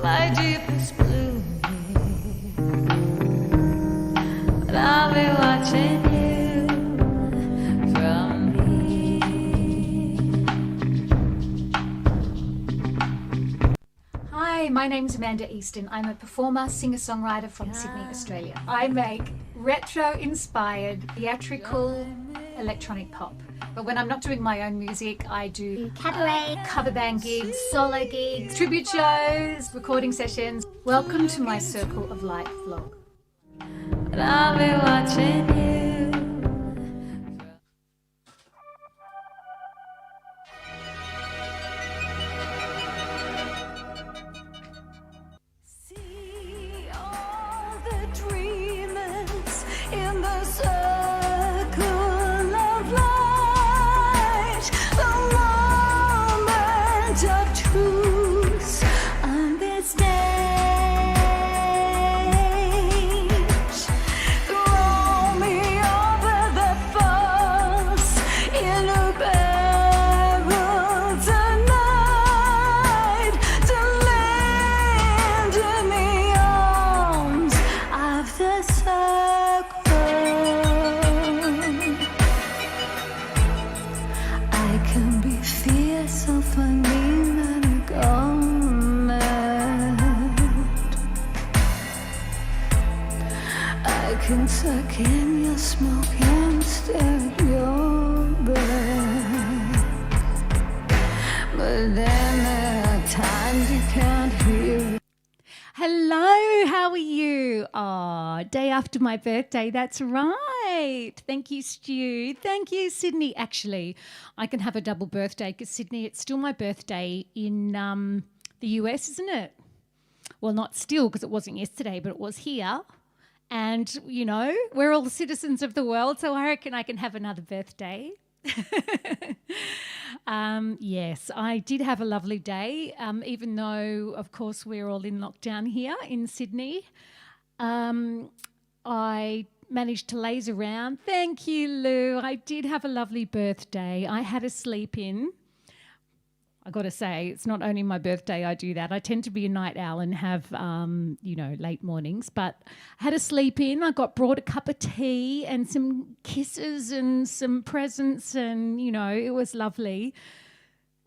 My deepest blue, but I'll be watching you from here. Hi, my name's Amanda Easton. I'm a performer, singer-songwriter from Sydney, Australia. I make retro-inspired theatrical electronic pop. But when I'm not doing my own music, I do cabaret, cover band gigs, solo gigs, tribute shows, recording sessions. Welcome to my Circle of Light vlog. But I'll be watching you. See all the dreamers in the circle of light, the moment of truth on this stage. Throw me over the falls in a barrel tonight to land in the arms of the circle. I can be fierce of a mean and a garment. I can suck in your smoke and stare at your breath. But then there are times you can't hear. Hello, how are you? Oh, day after my birthday, that's right. Thank you, Stu. Thank you, Sydney. Actually, I can have a double birthday because Sydney, it's still my birthday in the US, isn't it? Well, not still because it wasn't yesterday, but it was here. And, you know, we're all citizens of the world, so I reckon I can have another birthday. Yes, I did have a lovely day, even though, of course, we're all in lockdown here in Sydney. I managed to laze around. Thank you, Lou. I did have a lovely birthday. I had a sleep in. I got to say, it's not only my birthday I do that. I tend to be a night owl and have, late mornings. But I had a sleep in. I got brought a cup of tea and some kisses and some presents and, it was lovely.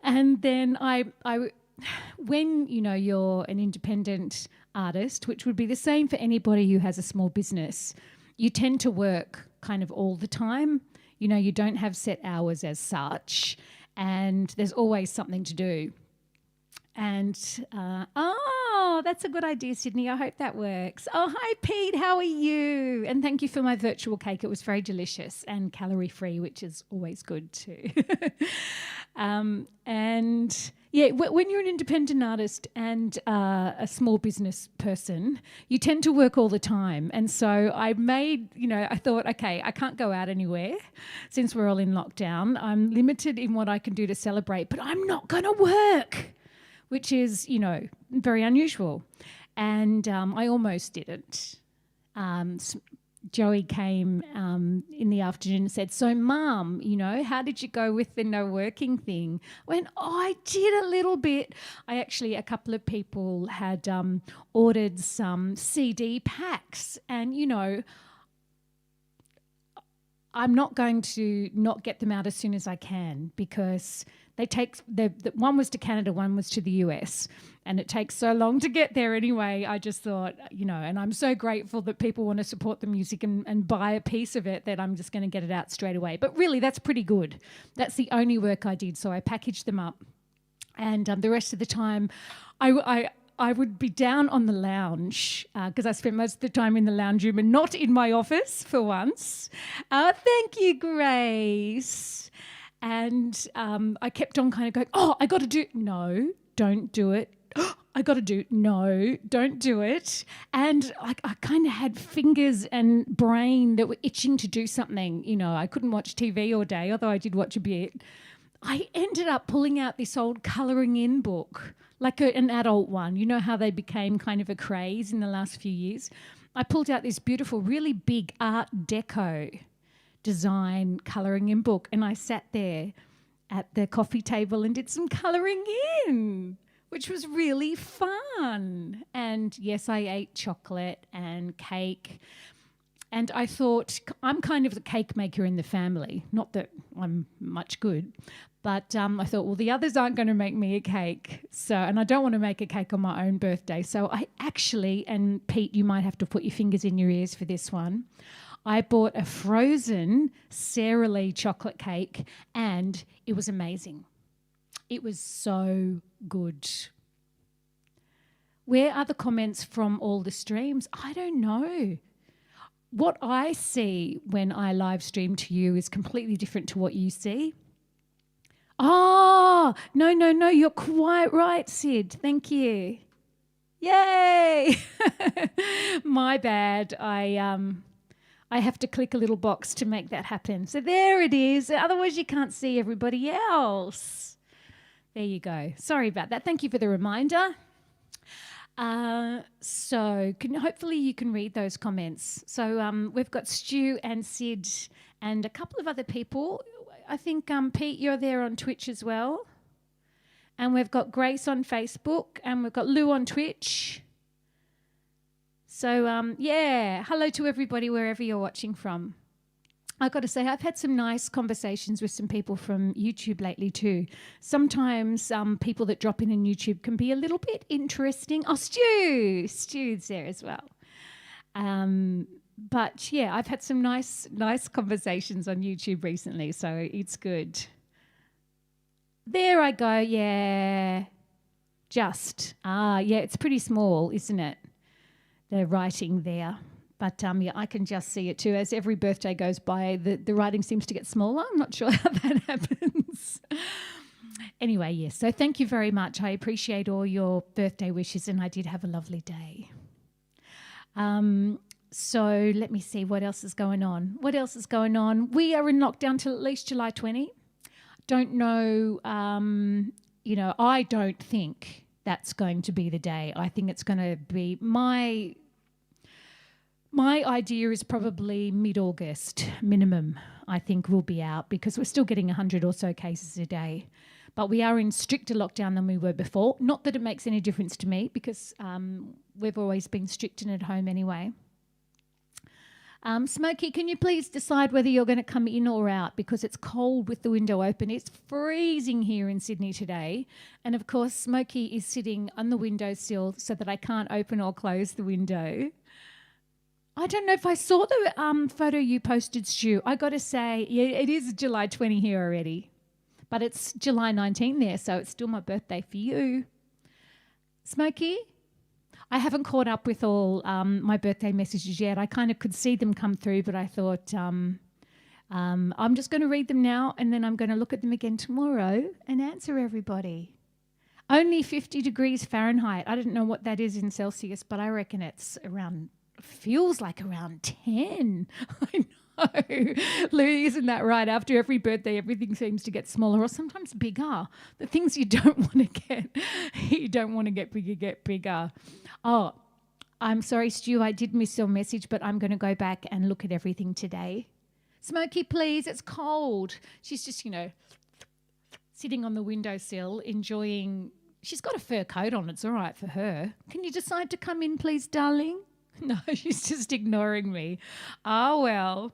And then when, you're an independent artist, which would be the same for anybody who has a small business, you tend to work kind of all the time. You don't have set hours as such. And there's always something to do. And, that's a good idea, Sydney. I hope that works. Oh, hi, Pete. How are you? And thank you for my virtual cake. It was very delicious and calorie-free, which is always good too. When you're an independent artist and a small business person, you tend to work all the time. And so I thought, okay, I can't go out anywhere since we're all in lockdown. I'm limited in what I can do to celebrate, but I'm not going to work, which is, very unusual. And I almost didn't. Joey came in the afternoon and said, so, Mum, how did you go with the no working thing? I went, I did a little bit. A couple of people had ordered some CD packs and, I'm not going to not get them out as soon as I can because one was to Canada, one was to the US, and it takes so long to get there anyway. I just thought, and I'm so grateful that people want to support the music and buy a piece of it that I'm just going to get it out straight away. But really, that's pretty good. That's the only work I did. So I packaged them up, and the rest of the time, I would be down on the lounge because I spent most of the time in the lounge room and not in my office for once. Thank you, Grace. And I kept on kind of going, I got to do it. No, don't do it. I got to do it. No, don't do it. And I kind of had fingers and brain that were itching to do something. I couldn't watch TV all day, although I did watch a bit. I ended up pulling out this old colouring in book, like an adult one. You know how they became kind of a craze in the last few years? I pulled out this beautiful, really big Art Deco design colouring in book, and I sat there at the coffee table and did some colouring in, which was really fun. And yes, I ate chocolate and cake. And I thought, I'm kind of the cake maker in the family. Not that I'm much good, but I thought, well, the others aren't going to make me a cake. And I don't want to make a cake on my own birthday. So I actually, and Pete, you might have to put your fingers in your ears for this one, I bought a frozen Sara Lee chocolate cake and it was amazing. It was so good. Where are the comments from all the streams? I don't know. What I see when I live stream to you is completely different to what you see. Oh, no, you're quite right, Sid. Thank you. Yay! My bad. I have to click a little box to make that happen. So there it is. Otherwise you can't see everybody else. There you go. Sorry about that. Thank you for the reminder. So hopefully you can read those comments. So we've got Stu and Sid and a couple of other people. I think, Pete, you're there on Twitch as well. And we've got Grace on Facebook and we've got Lou on Twitch. So, yeah, hello to everybody wherever you're watching from. I've got to say, I've had some nice conversations with some people from YouTube lately too. Sometimes people that drop in on YouTube can be a little bit interesting. Oh, Stu's there as well. But yeah, I've had some nice conversations on YouTube recently, so it's good. There I go, yeah. Yeah, it's pretty small, isn't it? The writing there. But yeah, I can just see it too. As every birthday goes by, the writing seems to get smaller. I'm not sure how that happens. Anyway, yes. So thank you very much. I appreciate all your birthday wishes, and I did have a lovely day. So let me see what else is going on. We are in lockdown till at least July 20. Don't know, I don't think that's going to be the day. I think it's going to be my idea is probably mid-August minimum, I think we'll be out because we're still getting 100 or so cases a day. But we are in stricter lockdown than we were before. Not that it makes any difference to me because we've always been strict and at home anyway. Smokey, can you please decide whether you're going to come in or out because it's cold with the window open. It's freezing here in Sydney today. And, of course, Smokey is sitting on the windowsill so that I can't open or close the window. I don't know if I saw the photo you posted, Stu. I got to say, yeah, it is July 20 here already. But it's July 19 there, so it's still my birthday for you. Smokey? I haven't caught up with all my birthday messages yet. I kind of could see them come through, but I thought I'm just going to read them now and then I'm going to look at them again tomorrow and answer everybody. Only 50 degrees Fahrenheit. I don't know what that is in Celsius, but I reckon it's feels like around 10. I know. Lou, isn't that right? After every birthday, everything seems to get smaller or sometimes bigger. The things you don't want to get bigger, get bigger. Oh, I'm sorry, Stu, I did miss your message, but I'm going to go back and look at everything today. Smokey, please, it's cold. She's just, sitting on the windowsill, enjoying. She's got a fur coat on. It's all right for her. Can you decide to come in, please, darling? No, she's just ignoring me. Oh, well.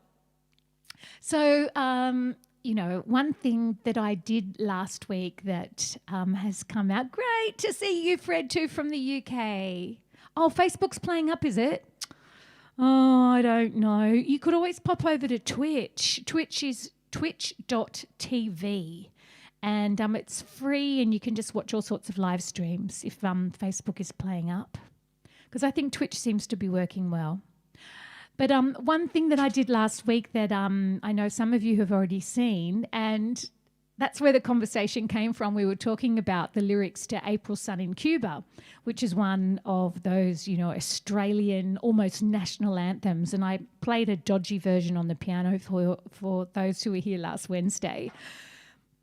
So, one thing that I did last week that has come out. Great to see you, Fred, too, from the UK. Oh, Facebook's playing up, is it? Oh, I don't know. You could always pop over to Twitch. Twitch is twitch.tv. And it's free and you can just watch all sorts of live streams if Facebook is playing up. Because I think Twitch seems to be working well. But one thing that I did last week that I know some of you have already seen, and that's where the conversation came from. We were talking about the lyrics to April Sun in Cuba, which is one of those, Australian almost national anthems. And I played a dodgy version on the piano for those who were here last Wednesday.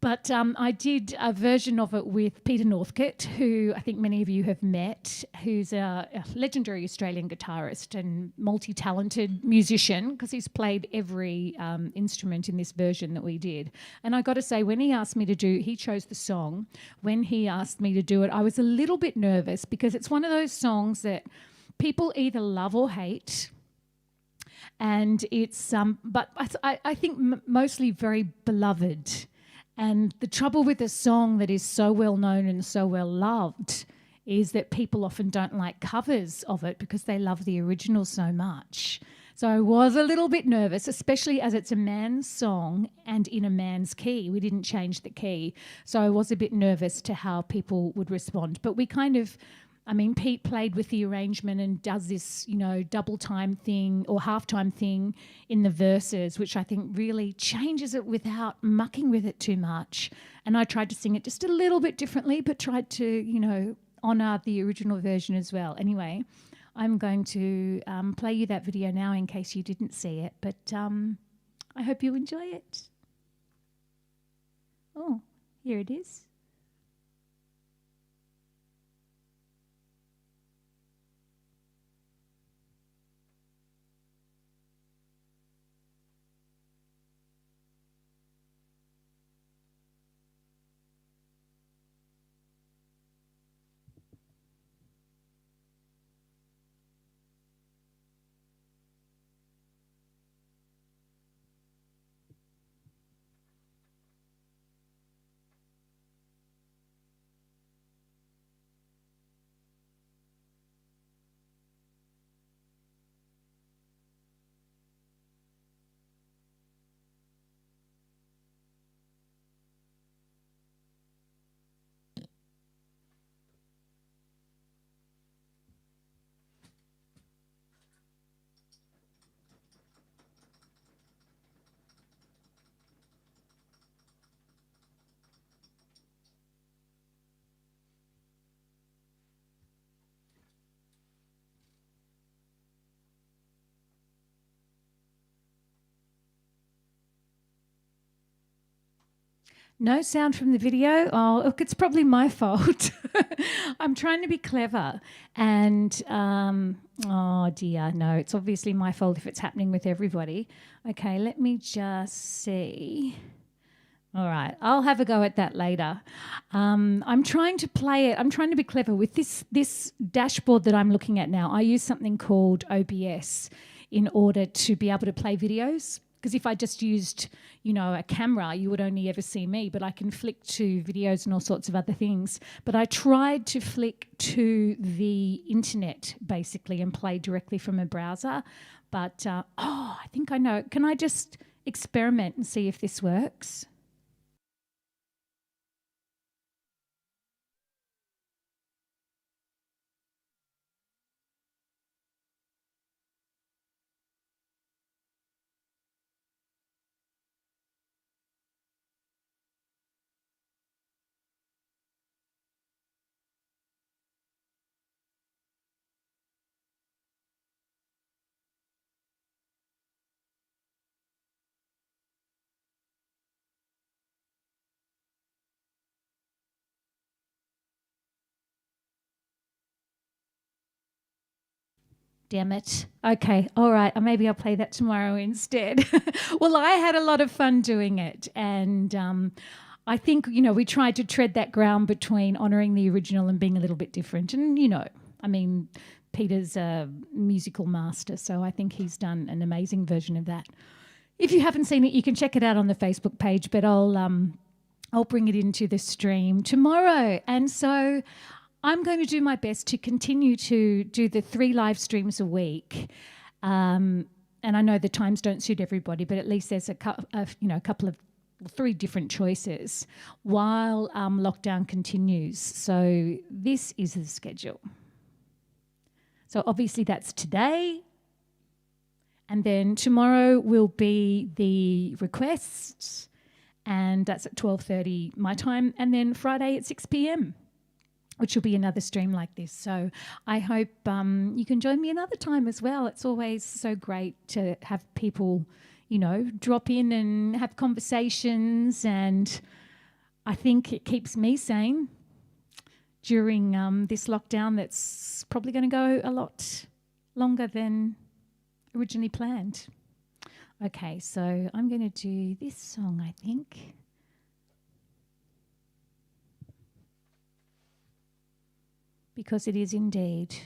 But I did a version of it with Peter Northcote, who I think many of you have met, who's a legendary Australian guitarist and multi-talented musician, because he's played every instrument in this version that we did. And I got to say, when he asked me to do, he chose the song. When he asked me to do it, I was a little bit nervous because it's one of those songs that people either love or hate. And it's, but I think mostly very beloved. And the trouble with a song that is so well known and so well loved is that people often don't like covers of it because they love the original so much. So I was a little bit nervous, especially as it's a man's song and in a man's key. We didn't change the key. So I was a bit nervous to how people would respond. But we kind of, I mean, Pete played with the arrangement and does this, you know, double time thing or halftime thing in the verses, which I think really changes it without mucking with it too much. And I tried to sing it just a little bit differently, but tried to, you know, honour the original version as well. Anyway, I'm going to play you that video now in case you didn't see it, but I hope you enjoy it. Oh, here it is. No sound from the video. Oh, look, it's probably my fault. I'm trying to be clever. And, oh dear, no, it's obviously my fault if it's happening with everybody. Okay, let me just see. All right, I'll have a go at that later. I'm trying to play it. I'm trying to be clever with this dashboard that I'm looking at now. I use something called OBS in order to be able to play videos. Because if I just used, you know, a camera, you would only ever see me, but I can flick to videos and all sorts of other things. But I tried to flick to the internet, basically, and play directly from a browser. But, I think I know. Can I just experiment and see if this works? Damn it. Okay, all right. Maybe I'll play that tomorrow instead. Well, I had a lot of fun doing it. And I think, you know, we tried to tread that ground between honouring the original and being a little bit different. And, you know, I mean, Peter's a musical master, so I think he's done an amazing version of that. If you haven't seen it, you can check it out on the Facebook page, but I'll bring it into the stream tomorrow. And so I'm going to do my best to continue to do the 3 live streams a week. And I know the times don't suit everybody, but at least there's a couple of 3 different choices while lockdown continues. So this is the schedule. So obviously that's today. And then tomorrow will be the requests, and that's at 12:30 my time. And then Friday at 6 p.m. which will be another stream like this. So I hope you can join me another time as well. It's always so great to have people, you know, drop in and have conversations. And I think it keeps me sane during this lockdown that's probably going to go a lot longer than originally planned. Okay, so I'm going to do this song, I think. Because it is indeed.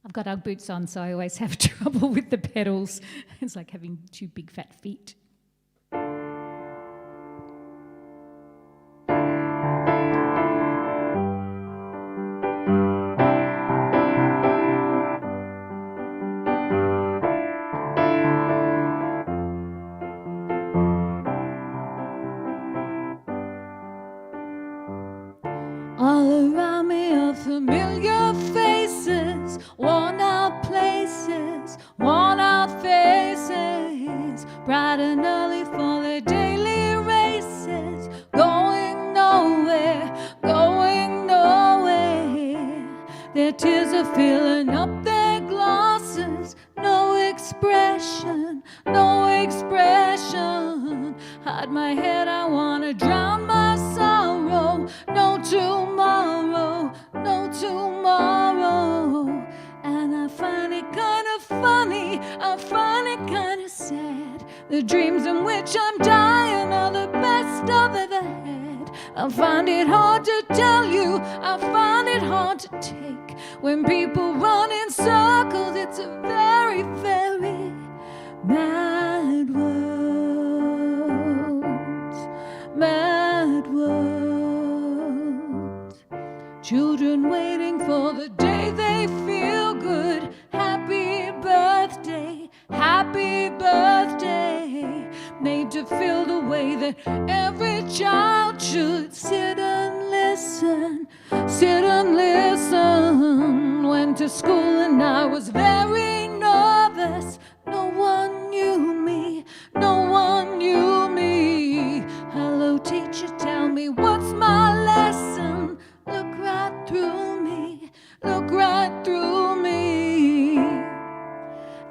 I've got Ugg boots on, so I always have trouble with the pedals. It's like having two big fat feet. All around me are familiar faces, worn out places, worn out faces, bright and early for their daily races, going nowhere, going nowhere. Their tears are filling up their glasses, no expression, no expression. Hide my head, I wanna drown my sorrow. No tomorrow, no tomorrow. And I find it kind of funny, I find it kind of sad. The dreams in which I'm dying are the best I've ever had. I find it hard to tell you, I find it hard to take. When people run in circles, it's a very, very mad world, mad world. Children waiting for the day they feel good. Happy birthday, happy birthday. Made to feel the way that every child should. Sit and listen, sit and listen. Went to school and I was very nervous. No one knew me, no one knew me. Hello teacher, tell me what's my lesson. Look right through me, look right through me.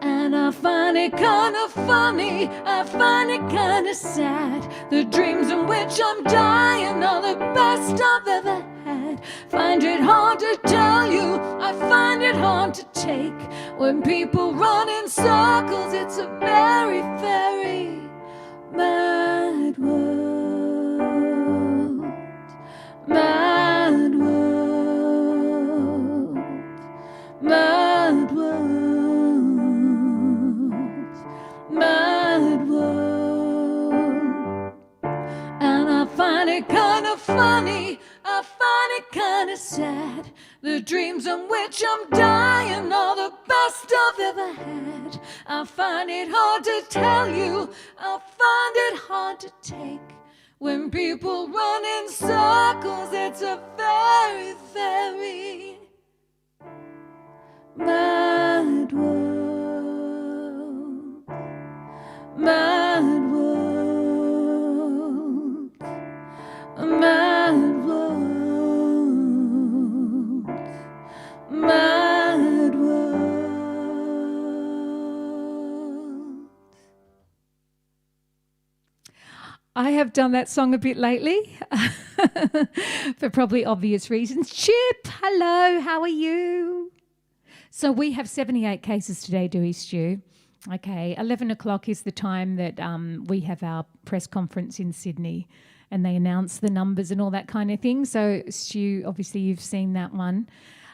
And I find it kind of funny, I find it kind of sad. The dreams in which I'm dying are the best I've ever had. Find it hard to tell you, I find it hard to take. When people run in circles, it's a very, very mad world, mad world, mad world, mad world. And I find it kind of funny, I find it kind of sad. The dreams in which I'm dying are the best I've ever had. I find it hard to tell you, I find it hard to take. When people run in circles, it's a very, very mad world, mad world, mad world, mad world. I have done that song a bit lately for probably obvious reasons. Chip, hello, how are you? So we have 78 cases today, Dewey Stew. Okay, 11 o'clock is the time that we have our press conference in Sydney and they announce the numbers and all that kind of thing. So Stu, obviously you've seen that one.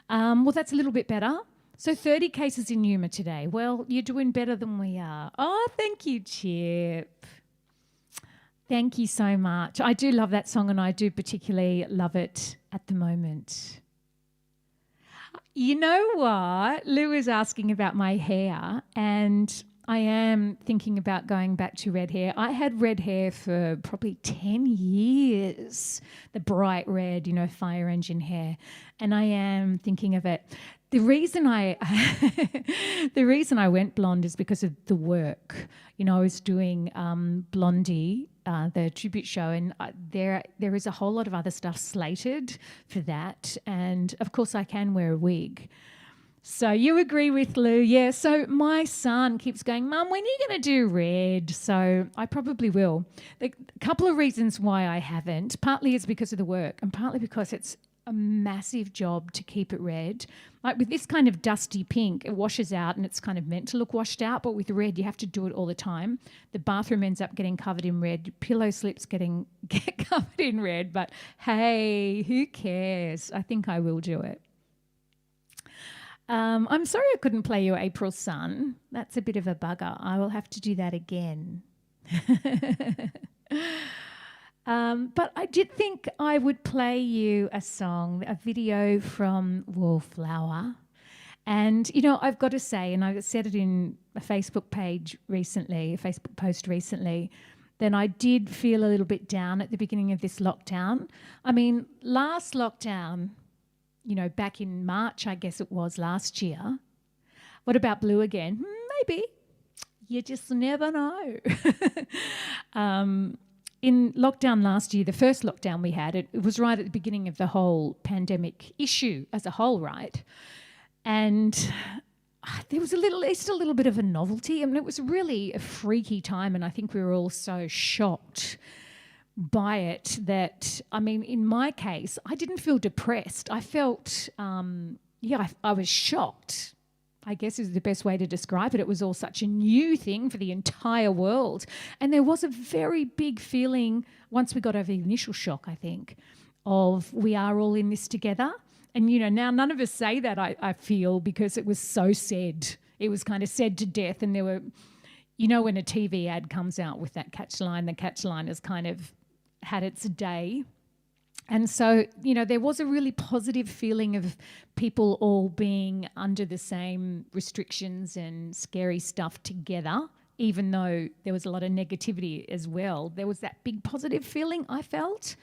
Well, that's a little bit better. So 30 cases in Numa today. Well, you're doing better than we are. Oh, thank you, Chip. Thank you so much. I do love that song and I do particularly love it at the moment. You know what? Lou is asking about my hair and I am thinking about going back to red hair. I had red hair for probably 10 years, the bright red, fire engine hair. And I am thinking of it. The reason I went blonde is because of the work. I was doing Blondie, the tribute show, and there is a whole lot of other stuff slated for that. And of course, I can wear a wig. So you agree with Lou, yeah. So my son keeps going, Mum, when are you going to do red? So I probably will. A couple of reasons why I haven't. Partly it's because of the work and partly because it's a massive job to keep it red. Like with this kind of dusty pink, it washes out and it's kind of meant to look washed out, but with red you have to do it all the time. The bathroom ends up getting covered in red, pillow slips get covered in red, but hey, who cares? I think I will do it. I'm sorry I couldn't play you April Sun. That's a bit of a bugger. I will have to do that again. But I did think I would play you a song, a video from Wallflower. And, you know, I've got to say, and I said it in a Facebook page recently, a Facebook post recently, then I did feel a little bit down at the beginning of this lockdown. I mean, last lockdown, you know, back in March, I guess it was last year. What about Blue again? Maybe. You just never know. In lockdown last year, the first lockdown we had, it was right at the beginning of the whole pandemic issue as a whole, right? And there was a little bit of a novelty. I mean, it was really a freaky time, and I think we were all so shocked by it that, I mean, in my case, I didn't feel depressed. I felt, I was shocked, I guess is the best way to describe it. It was all such a new thing for the entire world. And there was a very big feeling, once we got over the initial shock, I think, of we are all in this together. And, you know, now none of us say that, I feel, because it was so said. It was kind of said to death, and there were, you know, when a TV ad comes out with that catchline, the catchline is kind of had its day. And so, you know, there was a really positive feeling of people all being under the same restrictions and scary stuff together, even though there was a lot of negativity as well. There was that big positive feeling I felt.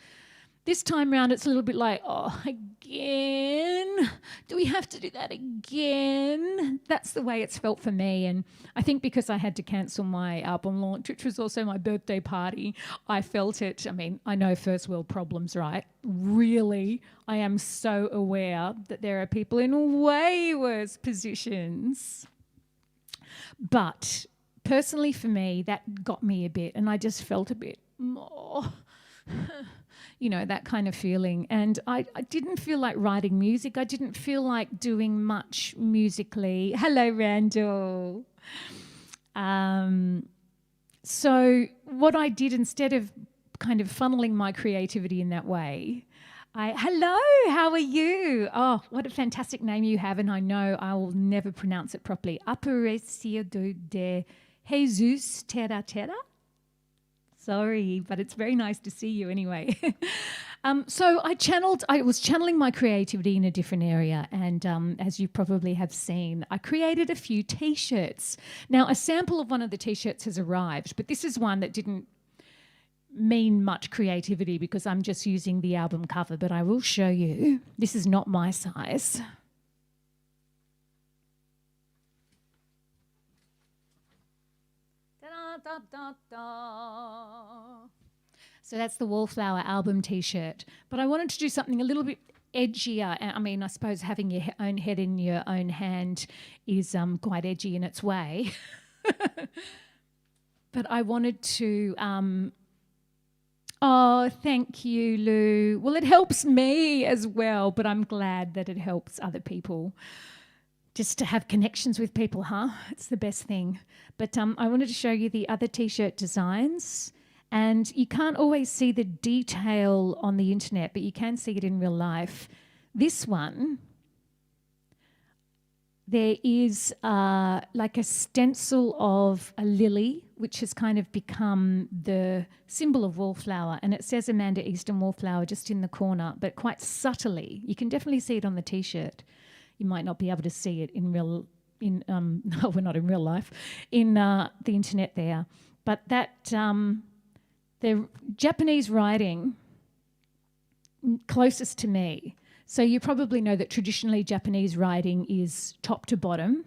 This time round, it's a little bit like, oh, again? Do we have to do that again? That's the way it's felt for me. And I think because I had to cancel my album launch, which was also my birthday party, I felt it. I mean, I know first world problems, right? Really, I am so aware that there are people in way worse positions. But personally for me, that got me a bit, and I just felt a bit more... you know, that kind of feeling. And I didn't feel like writing music. I didn't feel like doing much musically. Hello, Randall. So what I did, instead of kind of funneling my creativity in that way, hello, how are you? Oh, what a fantastic name you have. And I know I will never pronounce it properly. Aparecio de Jesus Terra Terra. Sorry, but it's very nice to see you anyway. So I was channeling my creativity in a different area, and as you probably have seen, I created a few T-shirts. Now, a sample of one of the T-shirts has arrived, but this is one that didn't mean much creativity because I'm just using the album cover, but I will show you. This is not my size. Da, da, da. So that's the Wallflower album T-shirt. But I wanted to do something a little bit edgier. I mean, I suppose having your own head in your own hand is quite edgy in its way. But I wanted to... oh, thank you, Lou. Well, it helps me as well, but I'm glad that it helps other people. Just to have connections with people, huh? It's the best thing. But I wanted to show you the other T-shirt designs. And you can't always see the detail on the internet, but you can see it in real life. This one, there is like a stencil of a lily, which has kind of become the symbol of Wallflower. And it says Amanda Easton Wallflower just in the corner, but quite subtly. You can definitely see it on the T-shirt. You might not be able to see it no, we're not in real life, in the internet there. But that, the Japanese writing closest to me. So you probably know that traditionally Japanese writing is top to bottom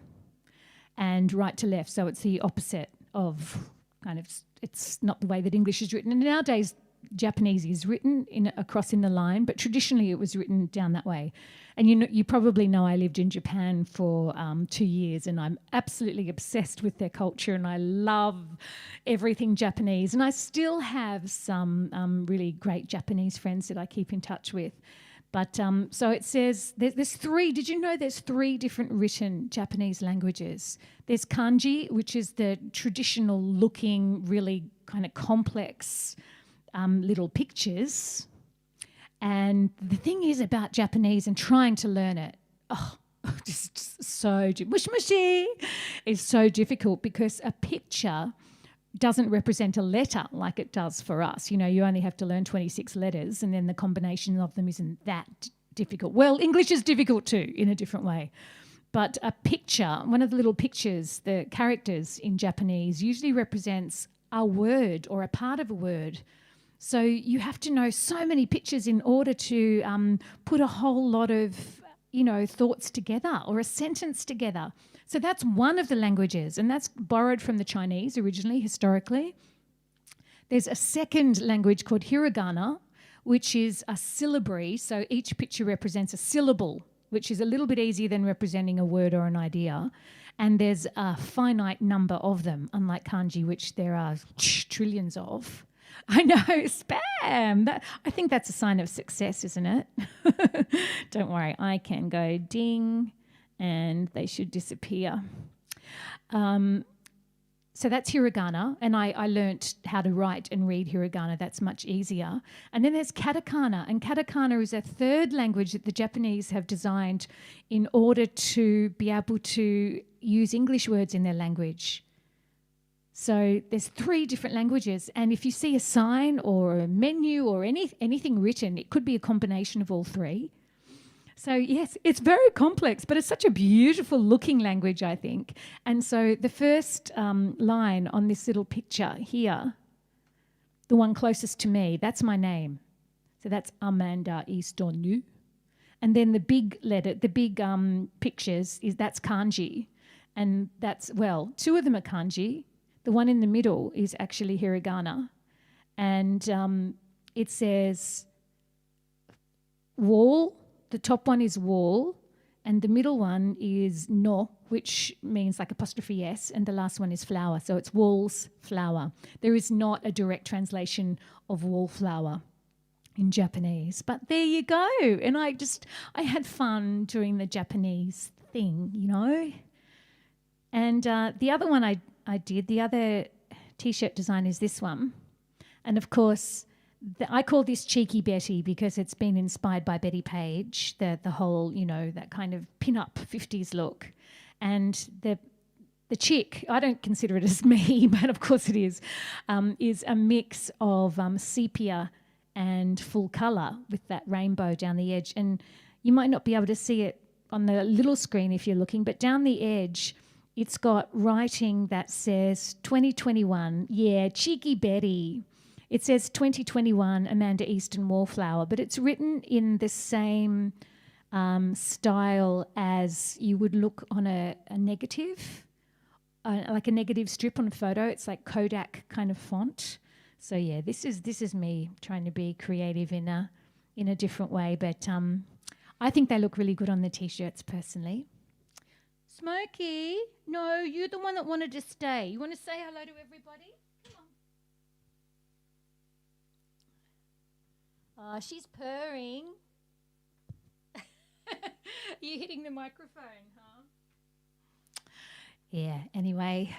and right to left. So it's the opposite of kind of, it's not the way that English is written. And nowadays Japanese is written across in the line, but traditionally it was written down that way. And you probably know I lived in Japan for 2 years, and I'm absolutely obsessed with their culture, and I love everything Japanese. And I still have some really great Japanese friends that I keep in touch with. But so it says there's 3. Did you know there's 3 different written Japanese languages? There's kanji, which is the traditional looking, really kind of complex little pictures. And the thing is about Japanese and trying to learn it, just so mushi is so difficult, because a picture doesn't represent a letter like it does for us. You only have to learn 26 letters, and then the combination of them isn't that difficult. Well, English is difficult too, in a different way. But a picture, one of the little pictures, the characters in Japanese usually represents a word or a part of a word. So you have to know so many pictures in order to put a whole lot of, thoughts together or a sentence together. So that's one of the languages, and that's borrowed from the Chinese originally, historically. There's a second language called hiragana, which is a syllabary. So each picture represents a syllable, which is a little bit easier than representing a word or an idea. And there's a finite number of them, unlike kanji, which there are trillions of. I know, spam. I think that's a sign of success, isn't it? Don't worry, I can go ding and they should disappear. So that's hiragana, and I learnt how to write and read hiragana. That's much easier. And then there's katakana, and katakana is a third language that the Japanese have designed in order to be able to use English words in their language. So there's 3 different languages, and if you see a sign or a menu or anything written, it could be a combination of all 3. So yes, it's very complex, but it's such a beautiful looking language, I think. And so the first line on this little picture here, the one closest to me, that's my name. So that's Amanda Easton. And then the big letter, the big pictures, that's kanji. And that's, 2 of them are kanji. The one in the middle is actually hiragana. And it says wall. The top one is wall, and the middle one is no, which means like apostrophe S, and the last one is flower. So it's walls, flower. There is not a direct translation of wallflower in Japanese, but there you go. And I had fun doing the Japanese thing, And the other one I did, the other T-shirt design is this one. And of course, I call this Cheeky Betty because it's been inspired by Betty Page, the whole, that kind of pin-up 50s look. And the chick, I don't consider it as me, but of course it is a mix of sepia and full colour with that rainbow down the edge. And you might not be able to see it on the little screen if you're looking, but down the edge, it's got writing that says 2021, Cheeky Betty. It says 2021 Amanda Easton Wallflower, but it's written in the same style as you would look on a negative, like a negative strip on a photo. It's like Kodak kind of font. So yeah, this is me trying to be creative in a different way, but I think they look really good on the T-shirts personally. Smokey, no, you're the one that wanted to stay. You want to say hello to everybody? Oh, she's purring. You're hitting the microphone, huh? Yeah, anyway.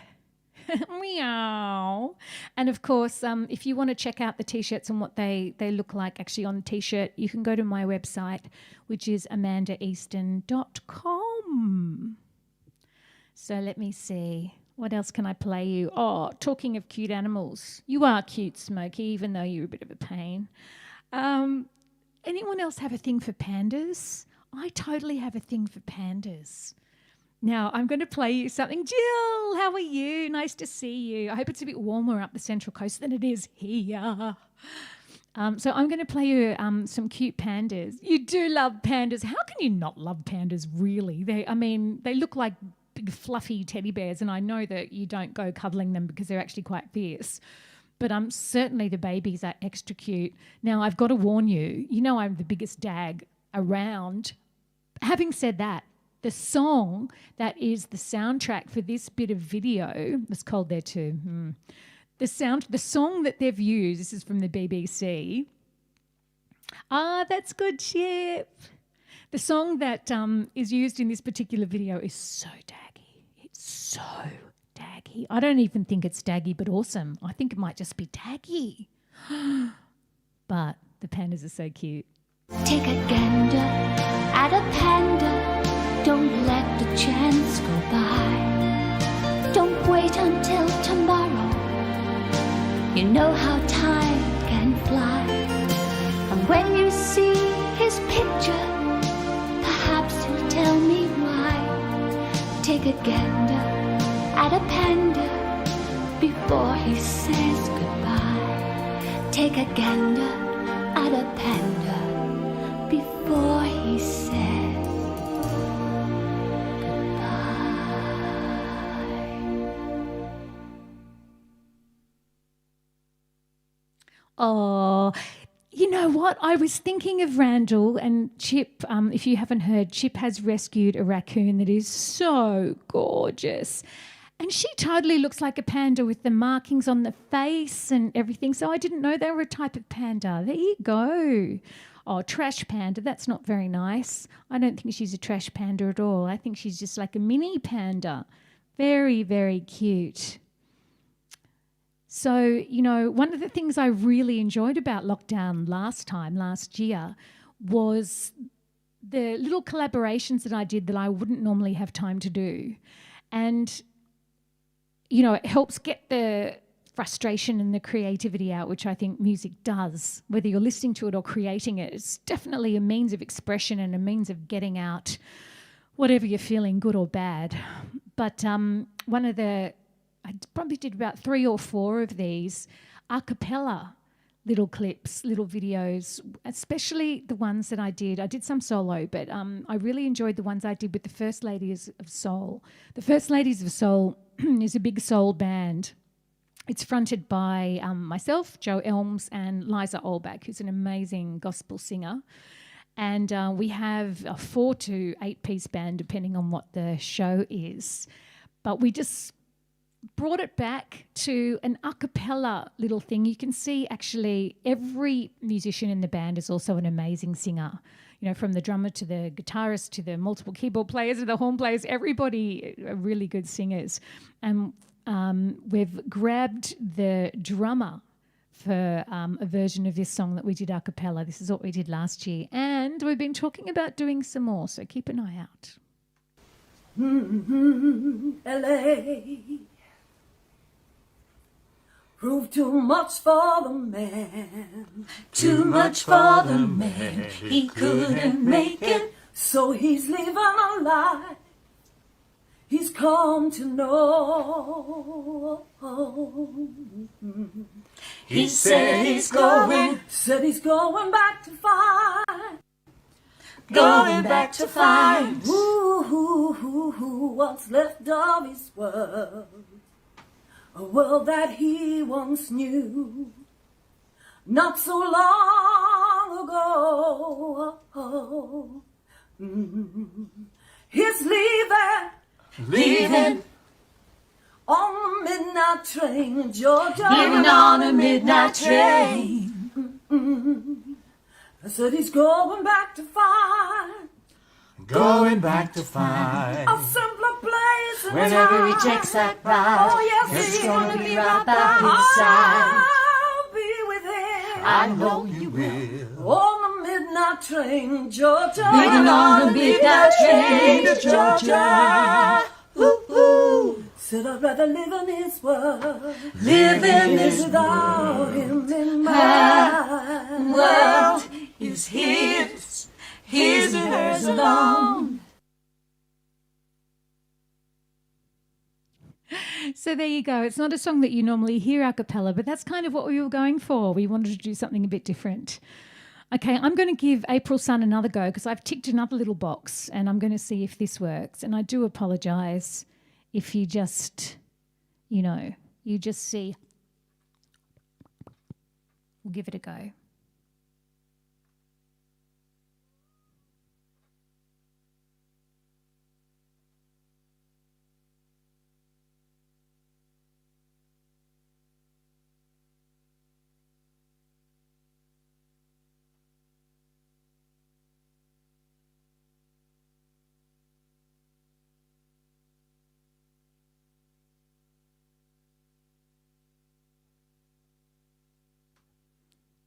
Meow. And of course, if you want to check out the T-shirts and what they look like actually on the T-shirt, you can go to my website, which is amandaeaston.com. So let me see. What else can I play you? Oh, talking of cute animals. You are cute, Smokey, even though you're a bit of a pain. Anyone else have a thing for pandas? I totally have a thing for pandas. Now, I'm going to play you something. Jill, how are you? Nice to see you. I hope it's a bit warmer up the Central Coast than it is here. So I'm going to play you some cute pandas. You do love pandas. How can you not love pandas, really? They look like big fluffy teddy bears, and I know that you don't go cuddling them because they're actually quite fierce. but certainly the babies are extra cute. Now, I've got to warn you, you know I'm the biggest dag around. Having said that, the song that is the soundtrack for this bit of video, it's cold there too. The song that they've used, this is from the BBC. Ah, that's good, Chip. The song that is used in this particular video is so daggy. It's so daggy. I don't even think it's daggy, but awesome. I think it might just be daggy. But the pandas are so cute. Take a gander at a panda. Don't let the chance go by. Don't wait until tomorrow. You know how time can fly. And when you see his picture, perhaps you'll tell me why. Take a gander at a panda before he says goodbye. Take a gander at a panda before he says Oh, you know what? I was thinking of Randall and Chip. If you haven't heard, Chip has rescued a raccoon that is so gorgeous. And she totally looks like a panda with the markings on the face and everything. So I didn't know they were a type of panda. There you go. Oh, trash panda. That's not very nice. I don't think she's a trash panda at all. I think she's just like a mini panda. Very, very cute. So, you know, one of the things I really enjoyed about lockdown last year, was the little collaborations that I did that I wouldn't normally have time to do. And, you know, it helps get the frustration and the creativity out, which I think music does, whether you're listening to it or creating it. It's definitely a means of expression and a means of getting out whatever you're feeling, good or bad. But I probably did about 3 or 4 of these a cappella little clips, little videos, especially the ones that I did. I did some solo, but I really enjoyed the ones I did with the First Ladies of Soul. The First Ladies of Soul is a big soul band. It's fronted by myself, Jo Elms, and Liza Olbach, who's an amazing gospel singer. And we have a 4 to 8 piece band, depending on what the show is. But we just brought it back to an a cappella little thing. You can see actually every musician in the band is also an amazing singer. You know, from the drummer to the guitarist to the multiple keyboard players to the horn players, everybody are really good singers. And we've grabbed the drummer for a version of this song that we did a cappella. This is what we did last year. And we've been talking about doing some more, so keep an eye out. L.A. proved too much for the man. too much for the man. He couldn't make it. So he's living a life he's come to know. He said he's going back to find. Going back to find What's left of his world. A world that he once knew not so long ago. He's leaving on the midnight train in Georgia. Living on a midnight train. I said he's going back to find Going back to find a simpler place in Whenever he time. takes that ride, Oh yes, it's he's gonna be right by his side. I'll be with him. I know you will. On the midnight train in Georgia. Living on a midnight train to Georgia. Ooh. Said I'd rather live in his world. Live in this without him in my world is his and hers alone. So there you go. It's not a song that you normally hear a cappella, but that's kind of what we were going for. We wanted to do something a bit different. Okay, I'm going to give April Sun another go because I've ticked another little box and I'm going to see if this works. And I do apologise if you just, you just see We'll give it a go.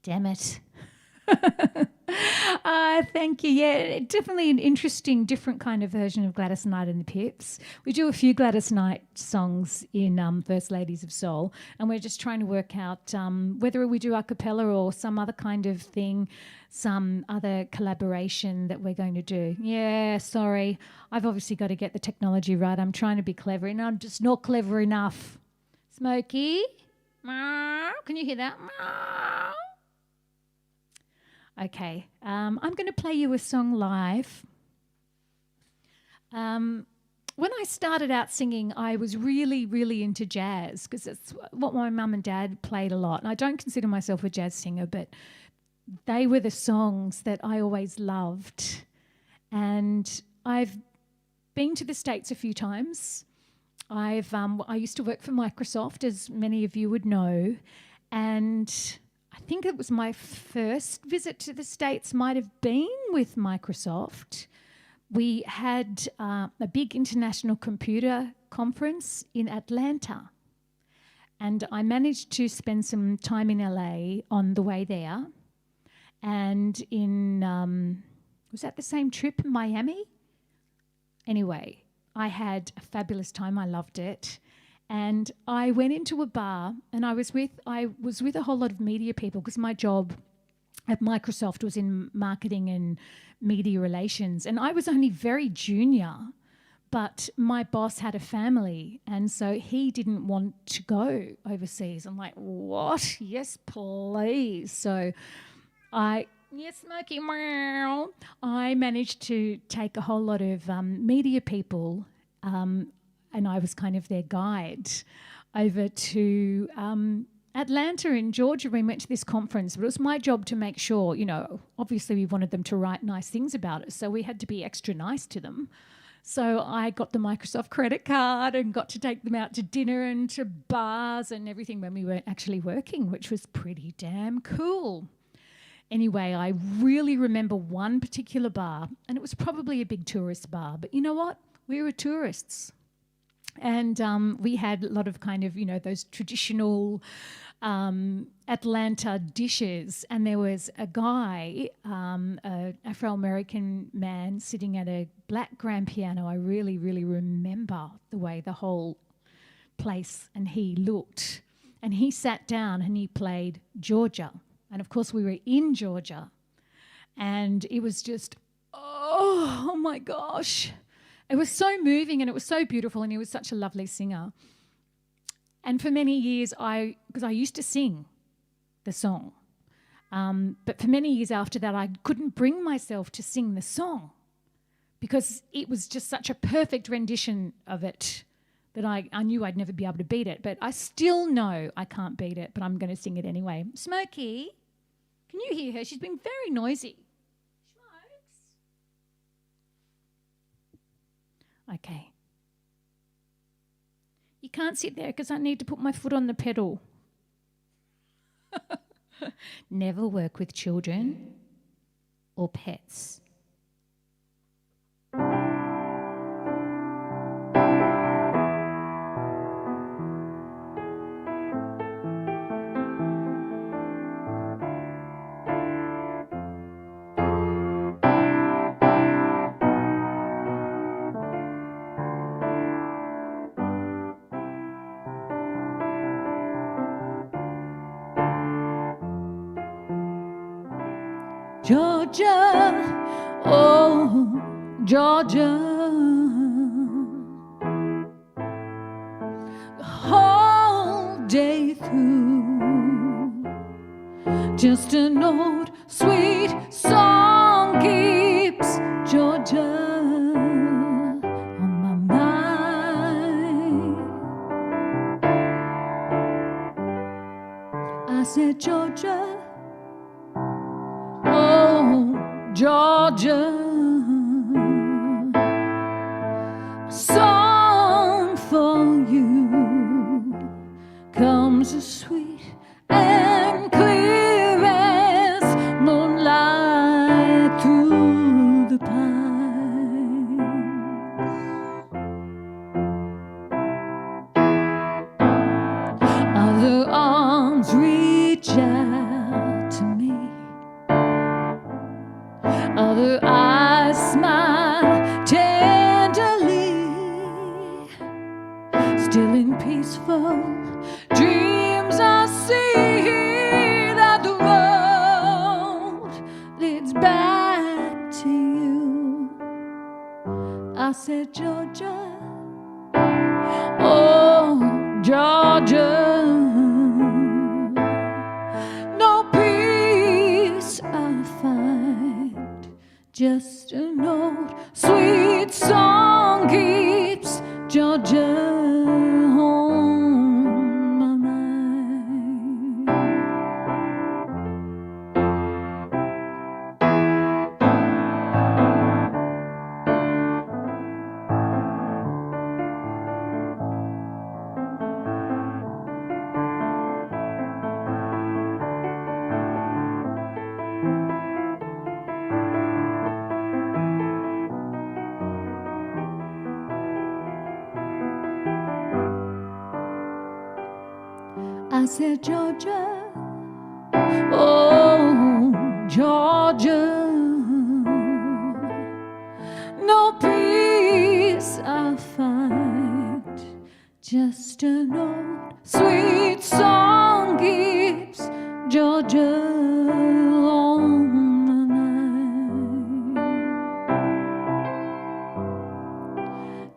Damn it. Thank you. Yeah, definitely an interesting, different kind of version of Gladys Knight and the Pips. We do a few Gladys Knight songs in First Ladies of Soul, and we're just trying to work out whether we do a cappella or some other kind of thing, some other collaboration that we're going to do. Yeah, sorry. I've obviously got to get the technology right. I'm trying to be clever, and I'm just not clever enough. Smokey? Meow. Can you hear that? Meow. Okay, I'm going to play you a song live. When I started out singing, I was really, really into jazz because it's what my mum and dad played a lot. And I don't consider myself a jazz singer, but they were the songs that I always loved. And I've been to the States a few times. I used to work for Microsoft, as many of you would know, and I think it was my first visit to the States might have been with Microsoft. We had a big international computer conference in Atlanta, and I managed to spend some time in LA on the way there. And was that the same trip in Miami? Anyway, I had a fabulous time. I loved it. And I went into a bar, and I was with a whole lot of media people because my job at Microsoft was in marketing and media relations. And I was only very junior, but my boss had a family, and so he didn't want to go overseas. I'm like, what? Yes, please. So yes, Smokey, meow. I managed to take a whole lot of media people, and I was kind of their guide over to Atlanta in Georgia. We went to this conference, but it was my job to make sure, obviously we wanted them to write nice things about us, so we had to be extra nice to them. So I got the Microsoft credit card and got to take them out to dinner and to bars and everything when we weren't actually working, which was pretty damn cool. Anyway, I really remember one particular bar, and it was probably a big tourist bar, but you know what? We were tourists. And we had a lot of kind of, those traditional Atlanta dishes. And there was a guy, an Afro-American man sitting at a black grand piano. I really, really remember the way the whole place and he looked. And he sat down and he played Georgia. And, of course, we were in Georgia. And it was just, oh my gosh. It was so moving and it was so beautiful, and he was such a lovely singer. And for many years, because I used to sing the song, but for many years after that, I couldn't bring myself to sing the song because it was just such a perfect rendition of it that I knew I'd never be able to beat it. But I still know I can't beat it, but I'm going to sing it anyway. Smokey, can you hear her? She's been very noisy. Okay. You can't sit there because I need to put my foot on the pedal. Never work with children or pets. Georgia, oh, Georgia, the whole day through, just an old sweet song keeps Georgia on my mind. I said, Georgia, Georgia, a song for you comes as sweet and clear as moonlight through the pines. Other arms reach out to me, other eyes smile tenderly, still in peaceful dreams I see that the road leads back to you. I said, Georgia, oh, Georgia, no peace I find, just an old sweet song keeps Georgia on my mind. I said, Georgia, oh, Georgia, no peace I find, just an old sweet song keeps Georgia on my mind.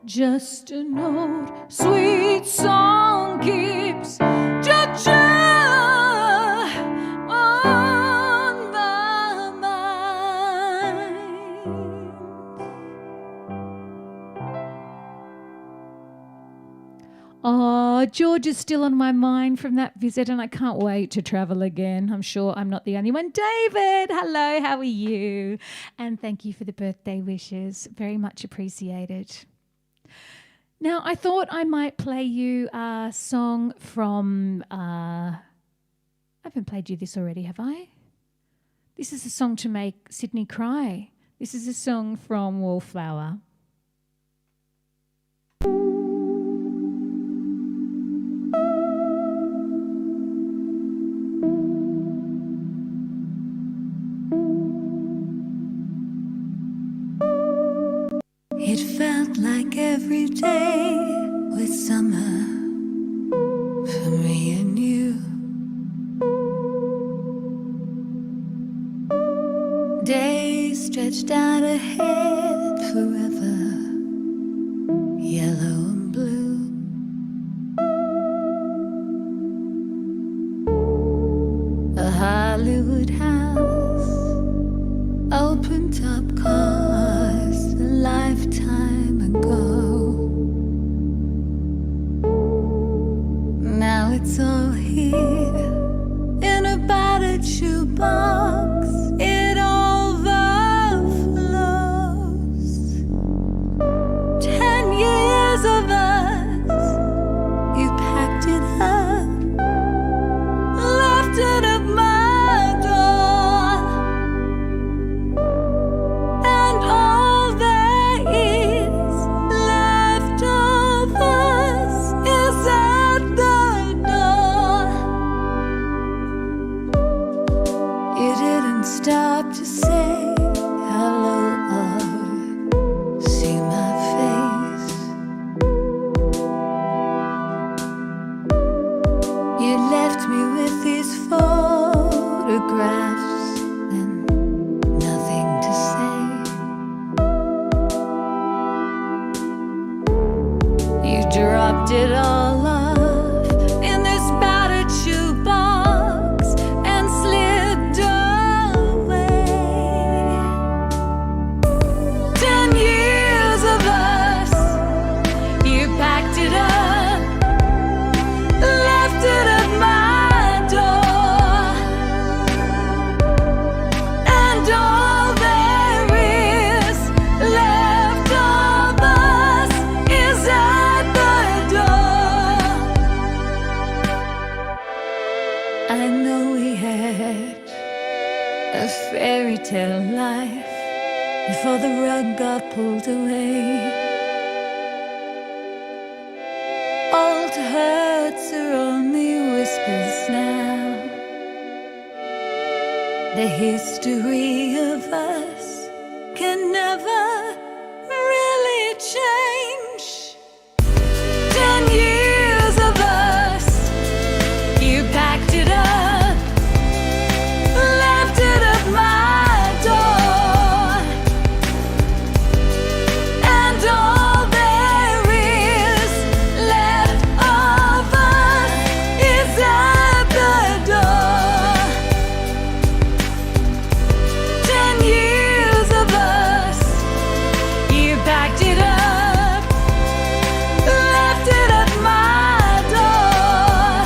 Just an old sweet song keeps Georgia on my mind. Oh, Georgia's still on my mind from that visit, and I can't wait to travel again. I'm sure I'm not the only one. David, hello, how are you? And thank you for the birthday wishes. Very much appreciated. Now, I thought I might play you a song from... I haven't played you this already, have I? This is a song to make Sydney cry. This is a song from Wallflower. It felt like every day was summer for me and you. Days stretched out ahead forever, yellow and blue. A Hollywood house, open top cars, a lifetime ago. Now it's all here in a battered shoebox. It overflows. 10 years of us, you packed it up, left it at my door, and all there is left of us is at the door. You didn't stop to say hello or see my face. You left me with these photographs and nothing to say. You dropped it all off in this battered shoebox and slipped away. a fairy tale life before the rug got pulled away. Old hurts are only whispers now. The history of us can never really change. 10 years of us, you packed it up, left it at my door, and all there is left of us is at the door. 10 years of us, you packed it up, left it at my door,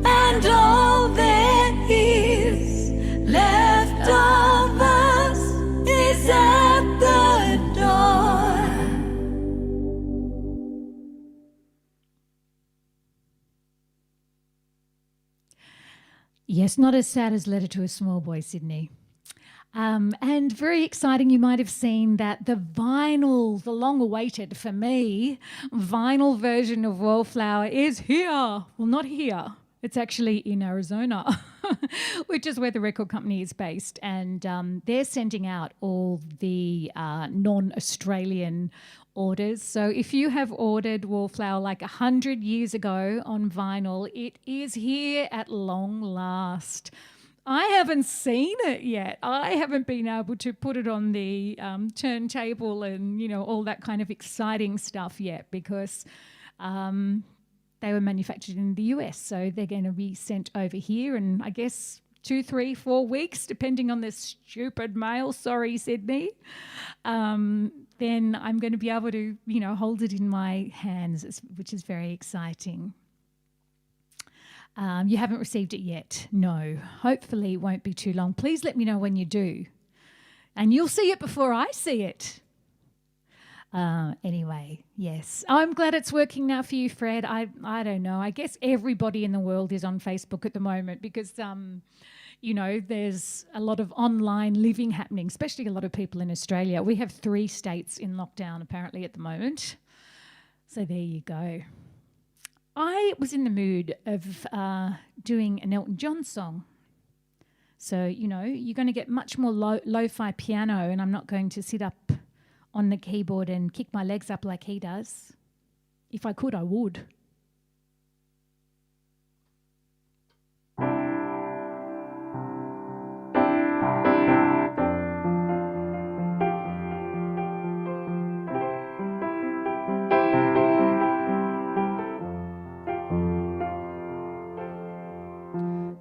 and all there is left of us is at the door. Yes, not as sad as Letter to a Small Boy, Sydney. And very exciting, you might have seen that the vinyl, the long-awaited, for me, vinyl version of Wallflower is here. Well, not here. It's actually in Arizona, which is where the record company is based. And they're sending out all the non-Australian orders. So if you have ordered Wallflower like 100 years ago on vinyl, it is here at long last. I haven't seen it yet. I haven't been able to put it on the turntable and, you know, all that kind of exciting stuff yet because they were manufactured in the US. So they're going to be sent over here and I guess 2, 3, 4 weeks, depending on this stupid mail. Sorry, Sydney. Then I'm going to be able to, you know, hold it in my hands, which is very exciting. You haven't received it yet? No. Hopefully it won't be too long. Please let me know when you do. And you'll see it before I see it. Anyway, yes. I'm glad it's working now for you, Fred. I don't know. I guess everybody in the world is on Facebook at the moment because, you know, there's a lot of online living happening, especially a lot of people in Australia. We have 3 states in lockdown apparently at the moment. So there you go. I was in the mood of doing an Elton John song. So, you know, you're going to get much more lo-fi piano and I'm not going to sit up on the keyboard and kick my legs up like he does. If I could, I would.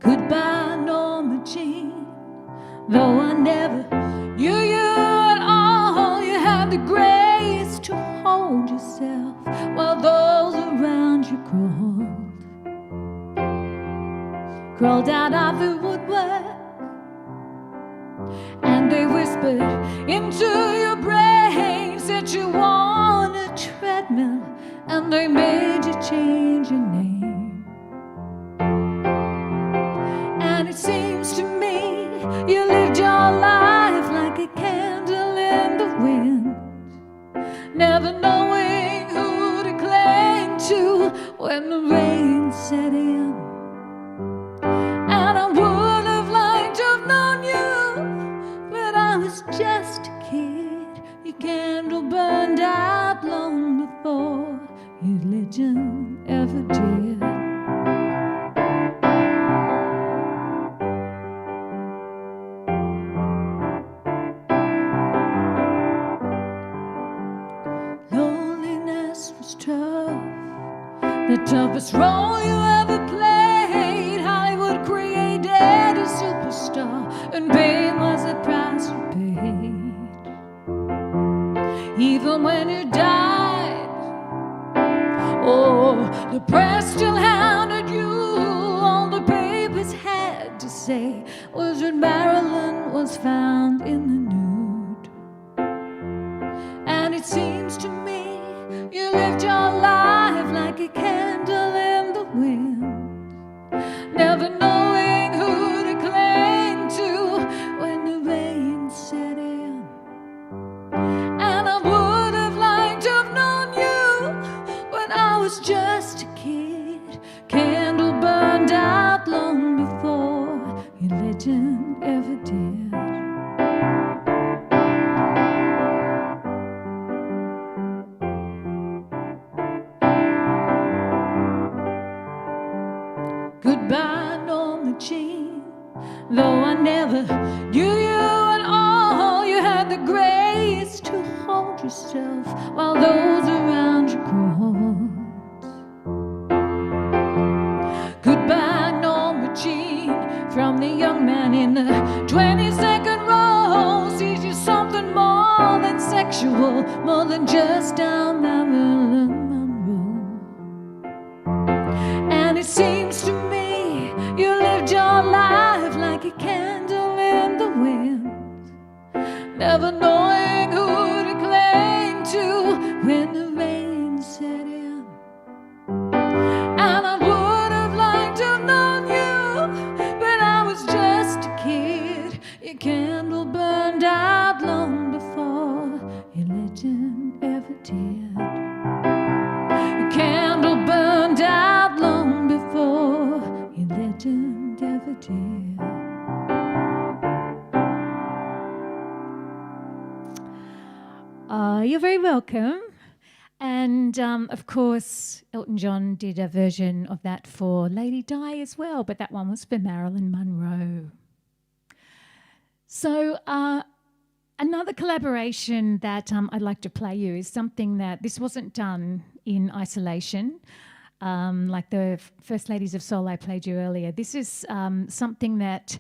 Goodbye, Norma Jean. Though I never knew you at all, you had the grace to hold yourself while those around you crawled out of the woodwork, and they whispered into your brain, said you want a treadmill, and they made you change your name. And it seems to me you lived your life like a candle in the wind, never knowing who to cling to when the rain set in. And I would have liked to have known you, but I was just a kid. Your candle burned out long before your religion ever did. Loneliness was tough, the toughest role you ever played. Hollywood created a superstar, and pain was the price you paid. Even when you died, oh, the press still hounded you. All the papers had to say was that Marilyn was found in the nude. And it seems to me you lived your life like a candle in the wind, never knowing who to claim. legend ever did. Goodbye, Norma Jean. Though I never knew you at all, you had the grace to hold yourself while those around you crawled. Goodbye, Norma Jean, from the young man in the 22nd row. Sees you something more than sexual, more than just down Marilyn Monroe. And it seems to me you lived your life like a candle in the wind, never knowing who to cling to when the rain set in. And I would have liked to have known you, but I was just a kid. Your candle burned out long before your legend ever did. Your candle burned out long before your legend ever did. You're very welcome. And of course, Elton John did a version of that for Lady Di as well, but that one was for Marilyn Monroe. So another collaboration that I'd like to play you is something that this wasn't done in isolation, like the First Ladies of Soul I played you earlier. This is something that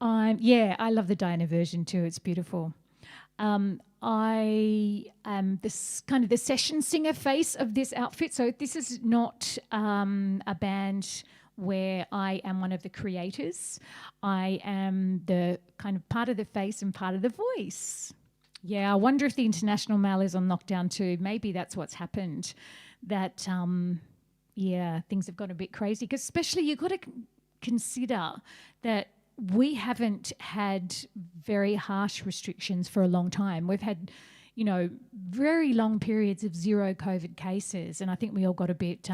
I love the Diana version too. It's beautiful. I am this kind of the session singer face of this outfit. So this is not a band where I am one of the creators. I am the kind of part of the face and part of the voice. Yeah, I wonder if the international mail is on lockdown too. Maybe that's what's happened. That, things have got a bit crazy. Because especially you've got to consider that we haven't had very harsh restrictions for a long time. We've had, very long periods of zero COVID cases. And I think we all got a bit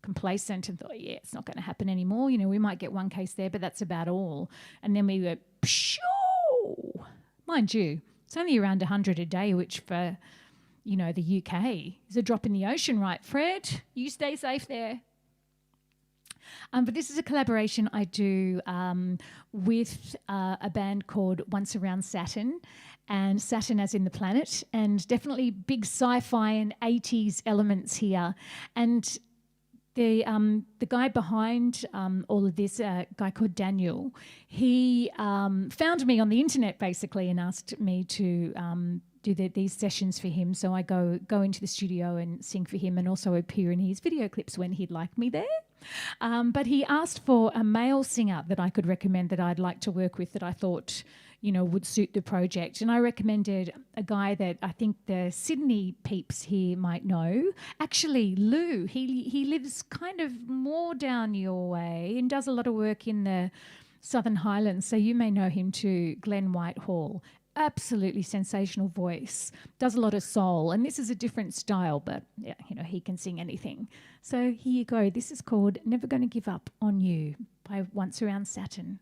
complacent and thought, it's not going to happen anymore. We might get one case there, but that's about all. And then we were, pshoo! Mind you, it's only around 100 a day, which for, the UK is a drop in the ocean, right, Fred? You stay safe there. But this is a collaboration I do with a band called Once Around Saturn, and Saturn as in the planet, and definitely big sci-fi and 80s elements here. And the guy behind all of this, a guy called Daniel, he found me on the internet basically and asked me to do these sessions for him. So I go into the studio and sing for him and also appear in his video clips when he'd like me there. But he asked for a male singer that I could recommend that I'd like to work with that I thought, would suit the project. And I recommended a guy that I think the Sydney peeps here might know. Actually, Lou, he lives kind of more down your way and does a lot of work in the Southern Highlands. So you may know him too, Glenn Whitehall. Absolutely sensational voice, does a lot of soul, and this is a different style, but he can sing anything. So here you go. This is called Never Gonna Give Up on You by Once Around Saturn.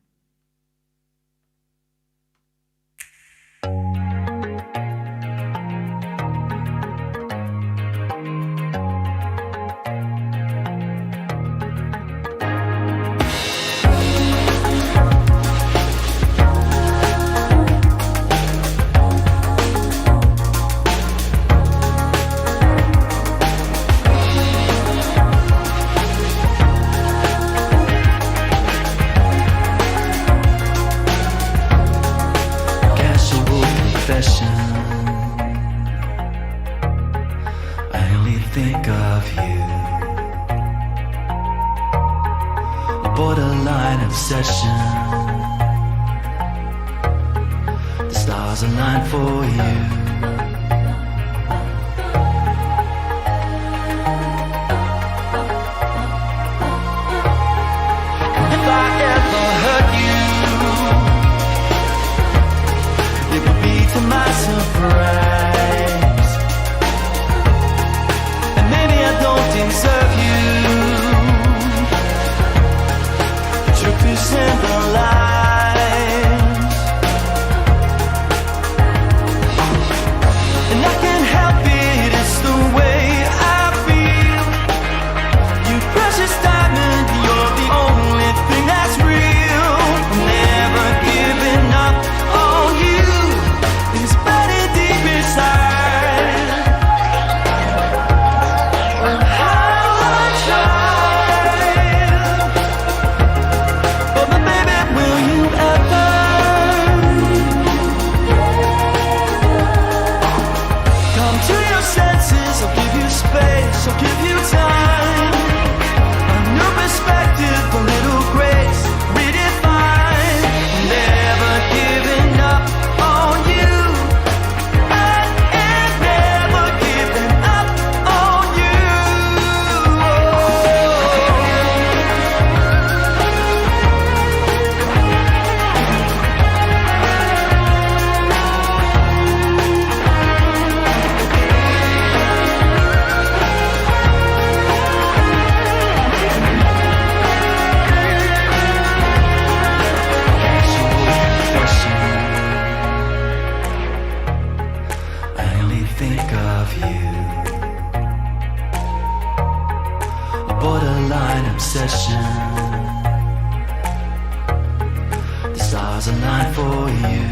I only think of you. A borderline obsession. The stars align for you. If I ever hurt you, it would be to my surprise. And maybe I don't deserve you. The truth is in the lies. stars align for you.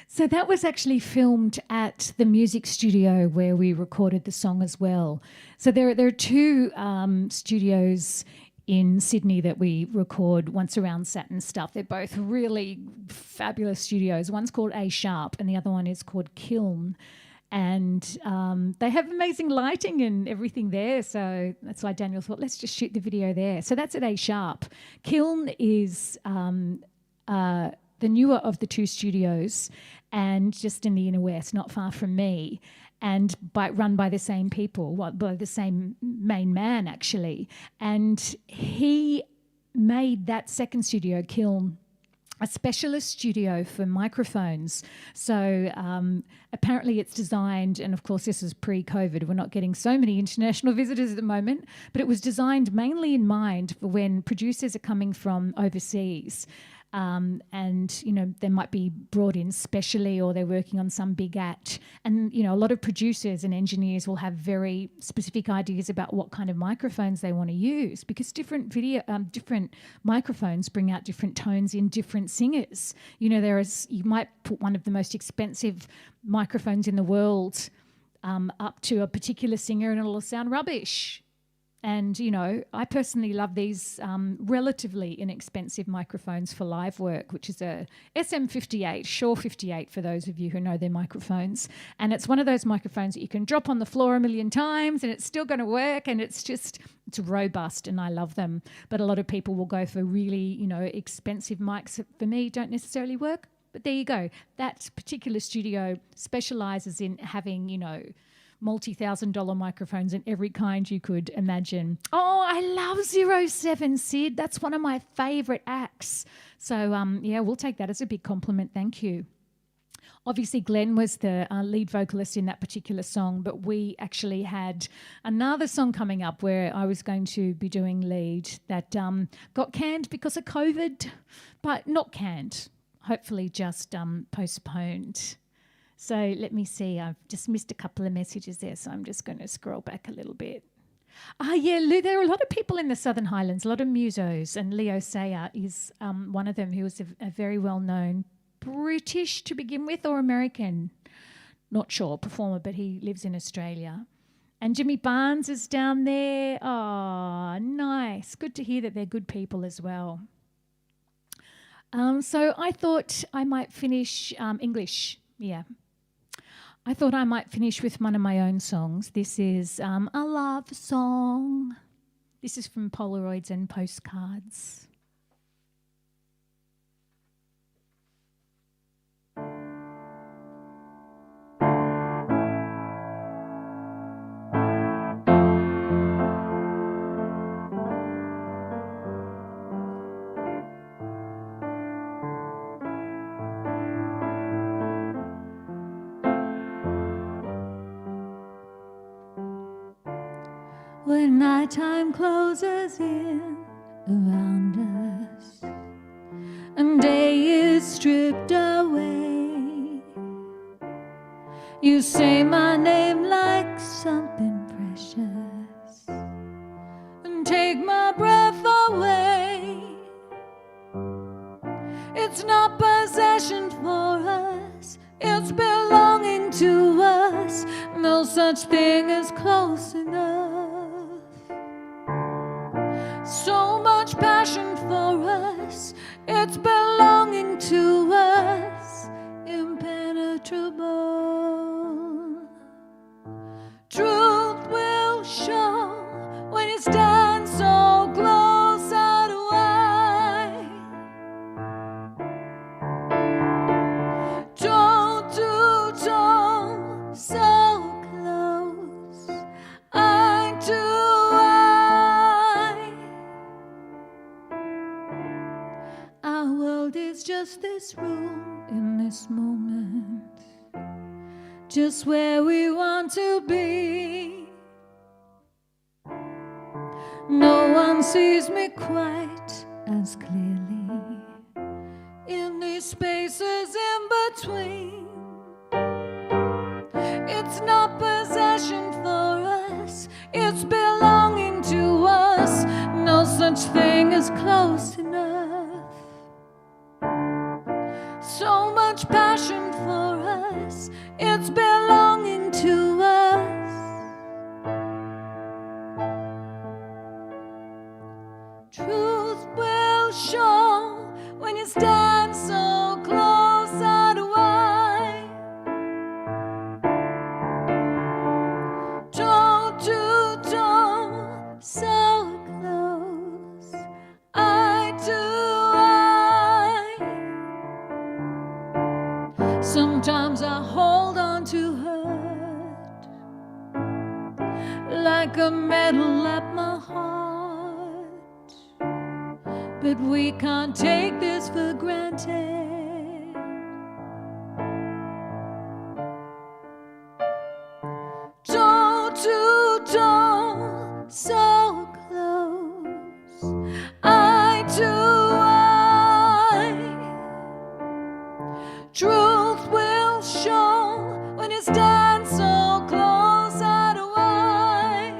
So that was actually filmed at the music studio where we recorded the song as well. So there are two studios in Sydney that we record once around Saturn stuff. They're both really fabulous studios. One's called A Sharp and the other one is called Kiln. And they have amazing lighting and everything there. So that's why Daniel thought, let's just shoot the video there. So that's at A Sharp. Kiln is the newer of the two studios and just in the inner west, not far from me, and run by the same people, by the same main man, actually. And he made that second studio, Kiln, a specialist studio for microphones. So apparently it's designed, and of course this is pre-COVID, we're not getting so many international visitors at the moment, but it was designed mainly in mind for when producers are coming from overseas. And, you know, they might be brought in specially or they're working on some big act. And, you know, a lot of producers and engineers will have very specific ideas about what kind of microphones they want to use because different microphones bring out different tones in different singers. You know, you might put one of the most expensive microphones in the world up to a particular singer and it'll sound rubbish. And, you know, I personally love these relatively inexpensive microphones for live work, which is a SM58, Shure 58 for those of you who know their microphones. And it's one of those microphones that you can drop on the floor a million times and it's still going to work and it's robust and I love them. But a lot of people will go for really, you know, expensive mics that for me don't necessarily work. But there you go. That particular studio specialises in having, you know, multi-$1,000 microphones in every kind you could imagine. Oh, I love 07 Sid. That's one of my favourite acts. So, yeah, we'll take that as a big compliment. Thank you. Obviously, Glenn was the lead vocalist in that particular song, but we actually had another song coming up where I was going to be doing lead that got canned because of COVID, but not canned, hopefully just postponed. So let me see, I've just missed a couple of messages there, so I'm just going to scroll back a little bit. Yeah, Lou, there are a lot of people in the Southern Highlands, a lot of musos, and Leo Sayer is one of them who is a very well-known British to begin with or American, not sure, performer, but he lives in Australia. And Jimmy Barnes is down there. Oh, nice. Good to hear that they're good people as well. So I thought I might finish English, yeah. I thought I might finish with one of my own songs. This is a love song. This is from Polaroids and Postcards. When nighttime closes in around us and day is stripped away, you say my name like something precious and take my breath away. It's not possession for us, it's belonging to us. No such thing as close enough. So much passion for us, it's belonging to us, impenetrable. Truth will show when you stand so close eye to eye. Toe to toe, so close, eye to eye. I world is just this room in this moment, just where we want to be. No one sees me quite as clearly in these spaces in between. It's not possession for us, it's belonging to us. No such thing as close enough. So much passion for us, it's belonging to us. Truth will show when you stand so close, eye to eye, toe to toe, so close, eye to eye. Sometimes I hold on to hurt like a medal at my heart. But we can't take this for granted. Toe to toe, so close, eye to eye. Truth will show when you stand so close, eye to eye.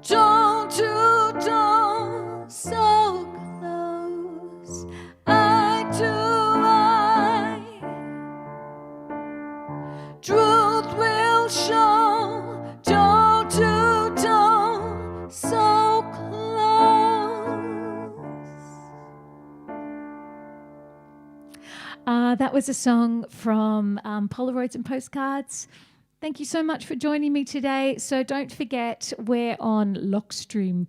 Toe to toe, so close, eye to eye. Truth will show, toe to toe, so close. That was a song from Polaroids and Postcards. Thank you so much for joining me today. So don't forget, we're on Lockstream.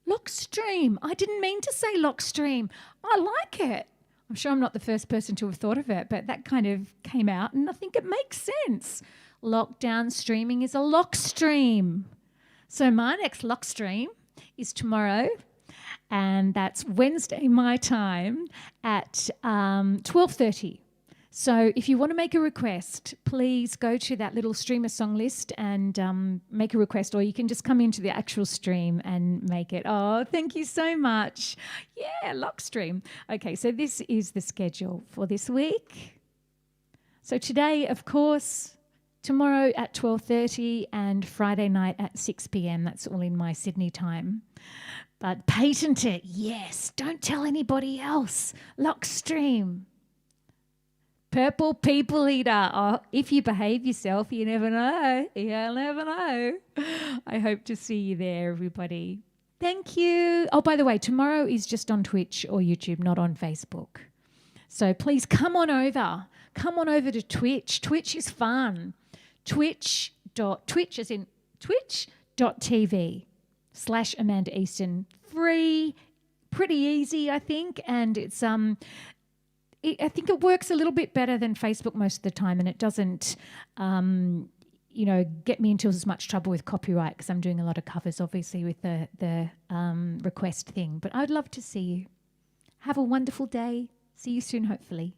Lockstream. I didn't mean to say Lockstream. I like it. I'm sure I'm not the first person to have thought of it, but that kind of came out and I think it makes sense. Lockdown streaming is a lock stream. So my next lock stream is tomorrow, and that's Wednesday my time at 12:30. So if you want to make a request, please go to that little streamer song list and make a request, or you can just come into the actual stream and make it. Oh, thank you so much. Yeah, lock stream. Okay, so this is the schedule for this week. So today, of course, tomorrow at 12:30 and Friday night at 6 p.m. That's all in my Sydney time. But patent it, yes. Don't tell anybody else. Lock stream. Purple people eater. Oh, if you behave yourself, you never know. You'll never know. I hope to see you there, everybody. Thank you. Oh, by the way, tomorrow is just on Twitch or YouTube, not on Facebook. So please come on over. Come on over to Twitch. Twitch is fun. Twitch as in twitch.tv/Amanda Easton. Free, pretty easy, I think, and it's I think it works a little bit better than Facebook most of the time, and it doesn't, get me into as much trouble with copyright because I'm doing a lot of covers, obviously, with the request thing. But I'd love to see you. Have a wonderful day. See you soon, hopefully.